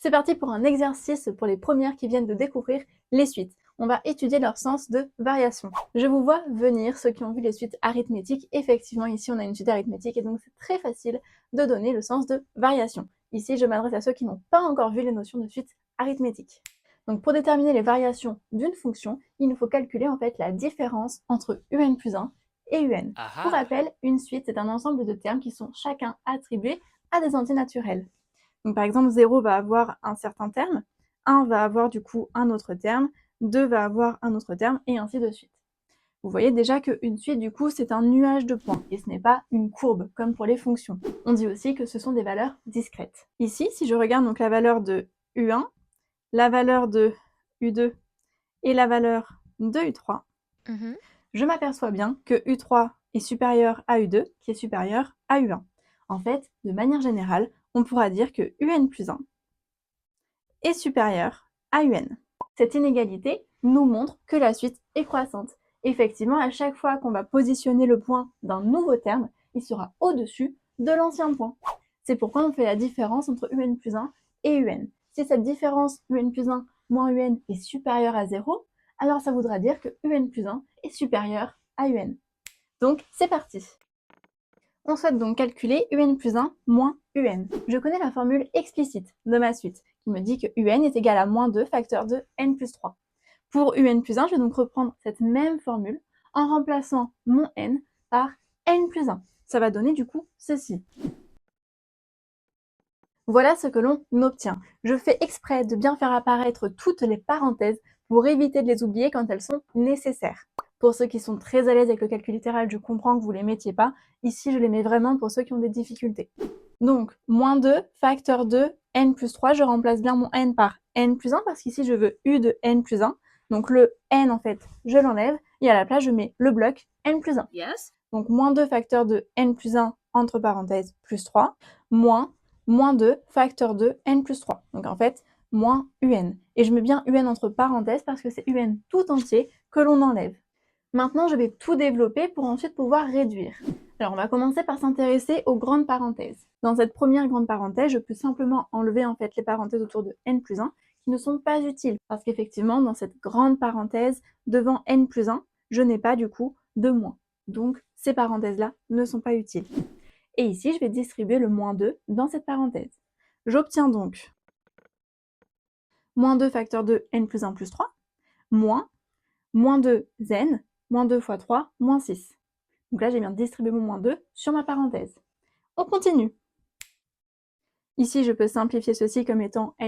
C'est parti pour un exercice pour les premières qui viennent de découvrir les suites. On va étudier leur sens de variation. Je vous vois venir, ceux qui ont vu les suites arithmétiques. Effectivement, ici, on a une suite arithmétique et donc c'est très facile de donner le sens de variation. Ici, je m'adresse à ceux qui n'ont pas encore vu les notions de suite arithmétique. Donc, pour déterminer les variations d'une fonction, il nous faut calculer en fait la différence entre un plus 1 et un. Pour rappel, une suite, c'est un ensemble de termes qui sont chacun attribués à des entiers naturels. Donc, par exemple, 0 va avoir un certain terme, 1 va avoir du coup un autre terme, 2 va avoir un autre terme, et ainsi de suite. Vous voyez déjà qu'une suite, du coup, c'est un nuage de points, et ce n'est pas une courbe, comme pour les fonctions. On dit aussi que ce sont des valeurs discrètes. Ici, si je regarde donc la valeur de U1, la valeur de U2 et la valeur de U3, je m'aperçois bien que U3 est supérieur à U2, qui est supérieur à U1. En fait, de manière générale, on pourra dire que un plus 1 est supérieur à un. Cette inégalité nous montre que la suite est croissante. Effectivement, à chaque fois qu'on va positionner le point d'un nouveau terme, il sera au-dessus de l'ancien point. C'est pourquoi on fait la différence entre un plus 1 et un. Si cette différence un plus 1 moins un est supérieure à 0, alors ça voudra dire que un plus 1 est supérieur à un. Donc, c'est parti. On souhaite donc calculer un plus 1 moins un. Je connais la formule explicite de ma suite, qui me dit que un est égal à moins 2 facteur de n plus 3. Pour un plus 1, je vais donc reprendre cette même formule en remplaçant mon n par n plus 1. Ça va donner du coup ceci. Voilà ce que l'on obtient. Je fais exprès de bien faire apparaître toutes les parenthèses pour éviter de les oublier quand elles sont nécessaires. Pour ceux qui sont très à l'aise avec le calcul littéral, je comprends que vous ne les mettiez pas. Ici, je les mets vraiment pour ceux qui ont des difficultés. Donc, moins 2, facteur 2, n plus 3, je remplace bien mon n par n plus 1 parce qu'ici, je veux u de n plus 1. Donc, le n, en fait, je l'enlève et à la place, je mets le bloc n plus 1. Yes. Donc, moins 2 facteur de n plus 1, entre parenthèses, plus 3, moins 2 facteur de n plus 3. Donc, en fait, moins un. Et je mets bien un entre parenthèses parce que c'est un tout entier que l'on enlève. Maintenant, je vais tout développer pour ensuite pouvoir réduire. Alors, on va commencer par s'intéresser aux grandes parenthèses. Dans cette première grande parenthèse, je peux simplement enlever en fait les parenthèses autour de n plus 1 qui ne sont pas utiles. Parce qu'effectivement, dans cette grande parenthèse, devant n plus 1, je n'ai pas du coup de moins. Donc, ces parenthèses-là ne sont pas utiles. Et ici, je vais distribuer le moins 2 dans cette parenthèse. J'obtiens donc moins 2 facteur de n plus 1 plus 3, moins 2 n, moins 2 fois 3, moins 6. Donc là, j'ai bien distribué mon moins 2 sur ma parenthèse. On continue. Ici, je peux simplifier ceci comme étant n